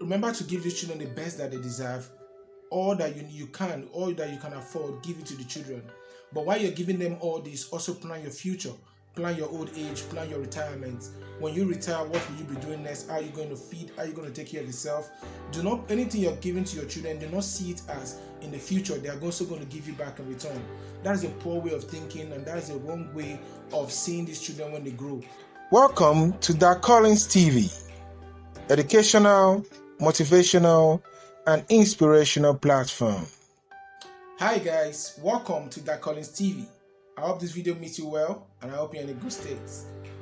remember to give these children the best that they deserve. All that you can, all that you can afford, give it to the children. But while you're giving them all this, also plan your future, plan your old age, plan your retirement. When you retire, what will you be doing next? How are you going to feed? How are you going to take care of yourself? Do not, anything you're giving to your children, do not see it as in the future they are also going to give you back in return. That is a poor way of thinking, and that is a wrong way of seeing these children when they grow. Welcome to dacollins.tv, educational, motivational, and inspirational platform. Hi guys, welcome to dacollins.tv. I hope this video meets you well, and I hope you're in a good state.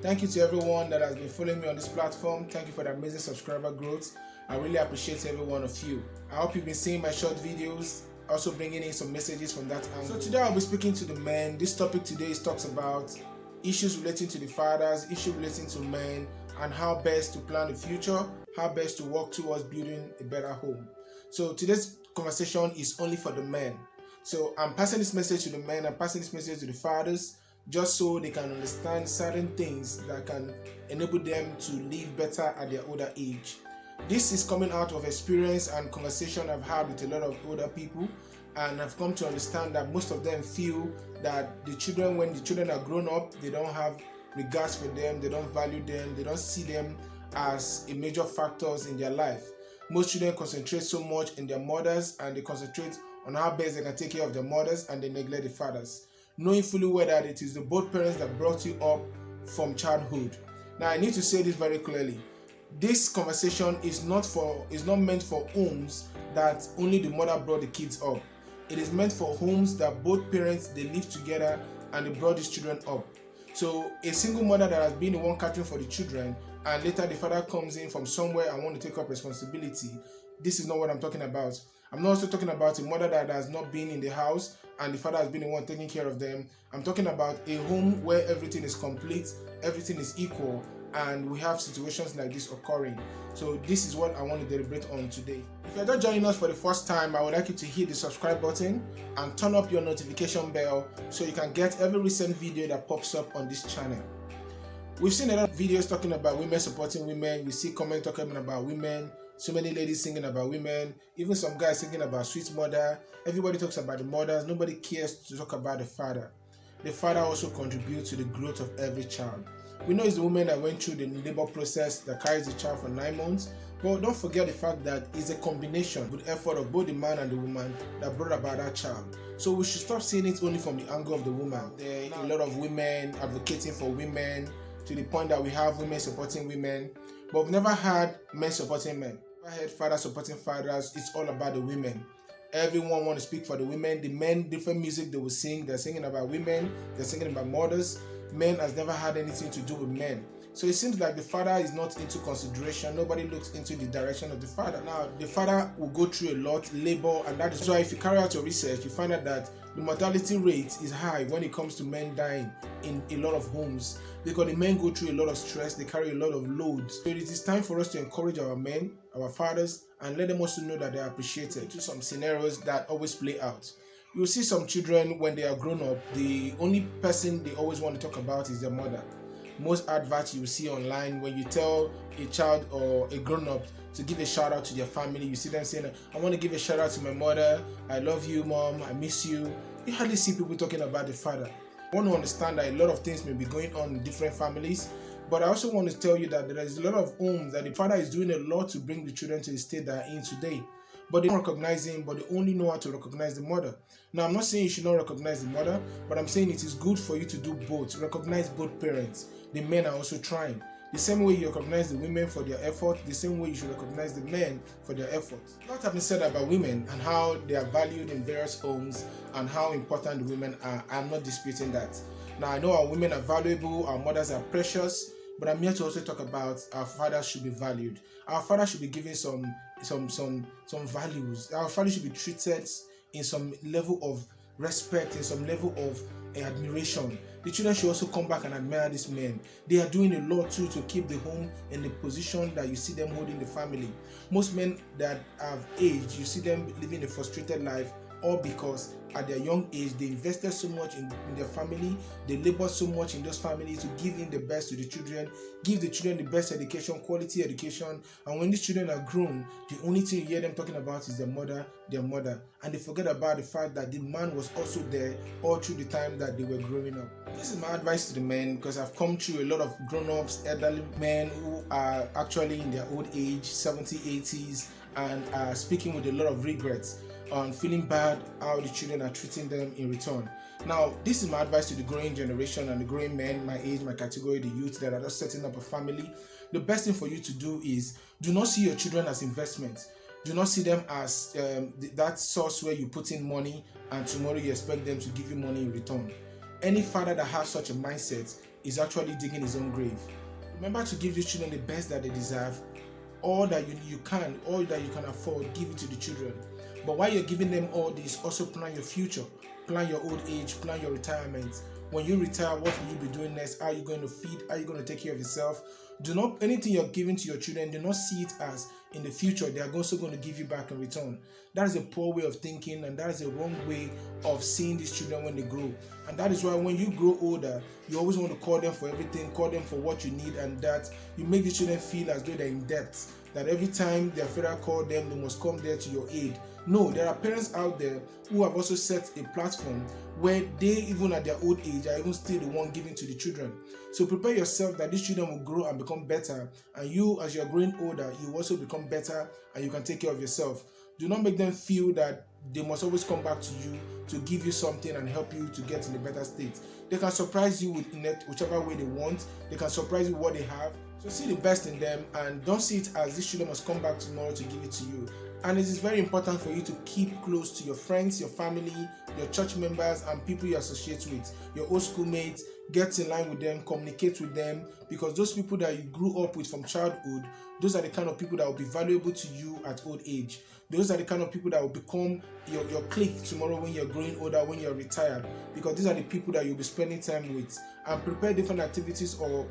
Thank you to everyone that has been following me on this platform. Thank you for the amazing subscriber growth. I really appreciate every one of you. I hope you've been seeing my short videos, also bringing in some messages from that angle. So today I'll be speaking to the men. This topic today talks about issues relating to the fathers, issues relating to men, and how best to plan the future, how best to work towards building a better home. So today's conversation is only for the men. So I'm passing this message to the men, I'm passing this message to the fathers, just so they can understand certain things that can enable them to live better at their older age. This is coming out of experience and conversation I've had with a lot of older people, and I've come to understand that most of them feel that the children, when the children are grown up, they don't have regards for them, they don't value them, they don't see them as a major factors in their life. Most children concentrate so much in their mothers, and they concentrate on how best they can take care of their mothers, and they neglect the fathers, knowing fully well that it is the both parents that brought you up from childhood. Now I need to say this very clearly. This conversation is not meant for homes that only the mother brought the kids up. It is meant for homes that both parents, they live together and they brought these children up. So a single mother that has been the one catering for the children, and later the father comes in from somewhere and want to take up responsibility, this is not what I'm talking about. I'm not also talking about a mother that has not been in the house and the father has been the one taking care of them. I'm talking about a home where everything is complete, everything is equal, and we have situations like this occurring. So this is what I want to deliberate on today. If you're just joining us for the first time, I would like you to hit the subscribe button and turn up your notification bell so you can get every recent video that pops up on this channel. We've seen a lot of videos talking about women supporting women. We see comments talking about women, so many ladies singing about women, even some guys singing about sweet mother. Everybody talks about the mothers. Nobody cares to talk about the father. The father also contributes to the growth of every child. We know it's the woman that went through the labor process that carries the child for 9 months, but don't forget the fact that it's a combination with effort of both the man and the woman that brought about that child. So we should stop seeing it only from the angle of the woman. There are a lot of women advocating for women to the point that we have women supporting women, but we've never had men supporting men. We've never had fathers supporting fathers. It's all about the women. Everyone want to speak for the women. The men, different music they will sing. They're singing about women. They're singing about mothers. Men has never had anything to do with men. So it seems like the father is not into consideration. Nobody looks into the direction of the father. Now, the father will go through a lot, labor, and that is why if you carry out your research, you find out that the mortality rate is high when it comes to men dying in a lot of homes, because the men go through a lot of stress, they carry a lot of loads. So it is time for us to encourage our men, our fathers, and let them also know that they are appreciated. To some scenarios that always play out. You'll see some children, when they are grown up, the only person they always want to talk about is their mother. Most adverts you will see online, when you tell a child or a grown-up to give a shout out to their family, you see them saying, I want to give a shout out to my mother, I love you mom, I miss you. You hardly see people talking about the father. I want to understand that a lot of things may be going on in different families, but I also want to tell you that there is a lot of homes that the father is doing a lot to bring the children to the state they are in today. But they don't recognize him, but they only know how to recognize the mother. Now, I'm not saying you should not recognize the mother, but I'm saying it is good for you to do both. Recognize both parents. The men are also trying. The same way you recognize the women for their effort, the same way you should recognize the men for their efforts. A lot has been said about women and how they are valued in various homes and how important the women are. I'm not disputing that. Now, I know our women are valuable, our mothers are precious, but I'm here to also talk about our fathers should be valued. Our fathers should be given some values. Our fathers should be treated in some level of respect, in some level of admiration. The children should also come back and admire these men. They are doing a lot too to keep the home in the position that you see them holding the family. Most men that have aged, you see them living a frustrated life all because at their young age they invested so much in their family, they labored so much in those families to give in the best to the children, give the children the best education, quality education. And when these children are grown, the only thing you hear them talking about is their mother, and they forget about the fact that the man was also there all through the time that they were growing up. This is my advice to the men, because I've come through a lot of grown-ups, elderly men who are actually in their old age, 70s, 80s, and are speaking with a lot of regrets on feeling bad how the children are treating them in return. Now, this is my advice to the growing generation and the growing men, my age, my category, the youth that are just setting up a family. The best thing for you to do is do not see your children as investments. Do not see them as that source where you put in money and tomorrow you expect them to give you money in return. Any father that has such a mindset is actually digging his own grave. Remember to give these children the best that they deserve. All that you can afford, give it to the children. But while you're giving them all this, also plan your future, plan your old age, plan your retirement. When you retire, what will you be doing next? How are you going to feed? How are you going to take care of yourself? Anything you're giving to your children, do not see it as in the future they are also going to give you back in return. That is a poor way of thinking, and that is a wrong way of seeing these children when they grow. And that is why when you grow older, you always want to call them for everything, call them for what you need, and that you make the children feel as though they're in debt, that every time their father calls them, they must come there to your aid. No, there are parents out there who have also set a platform where they, even at their old age, are even still the one giving to the children. So prepare yourself that these children will grow and become better, and you, as you're growing older, you also become better and you can take care of yourself. Do not make them feel that they must always come back to you to give you something and help you to get in a better state. They can surprise you with whichever way they want. They can surprise you with what they have. So see the best in them and don't see it as these children must come back tomorrow to give it to you. And it is very important for you to keep close to your friends, your family, your church members, and people you associate with, your old schoolmates. Get in line with them, communicate with them, because those people that you grew up with from childhood, those are the kind of people that will be valuable to you at old age. Those are the kind of people that will become your clique tomorrow when you're growing older, when you're retired, because these are the people that you'll be spending time with. And prepare different activities or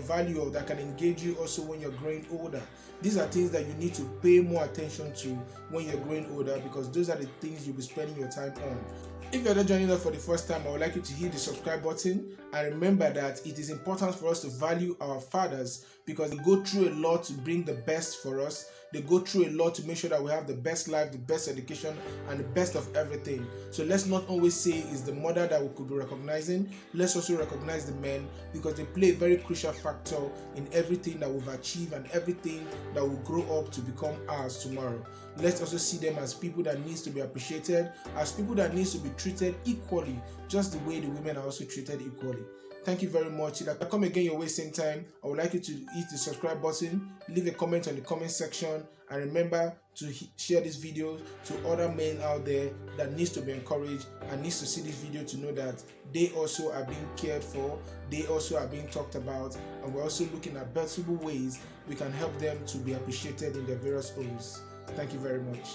value that can engage you also when you're growing older. These are things that you need to pay more attention to when you're growing older, because those are the things you'll be spending your time on. If you're not joining us for the first time, I would like you to hit the subscribe button, and remember that it is important for us to value our fathers, because they go through a lot to bring the best for us. They go through a lot to make sure that we have the best life, the best education, and the best of everything. So let's not always say it's the mother that we could be recognizing. Let's also recognize the men, because they play a very crucial factor in everything that we've achieved and everything that will grow up to become ours tomorrow. Let's also see them as people that needs to be appreciated, as people that needs to be treated equally, just the way the women are also treated equally. Thank you very much. If I come again your way same time, I would like you to hit the subscribe button, leave a comment on the comment section, and remember to share this video to other men out there that needs to be encouraged and needs to see this video to know that they also are being cared for, they also are being talked about, and we're also looking at better ways we can help them to be appreciated in their various roles. Thank you very much.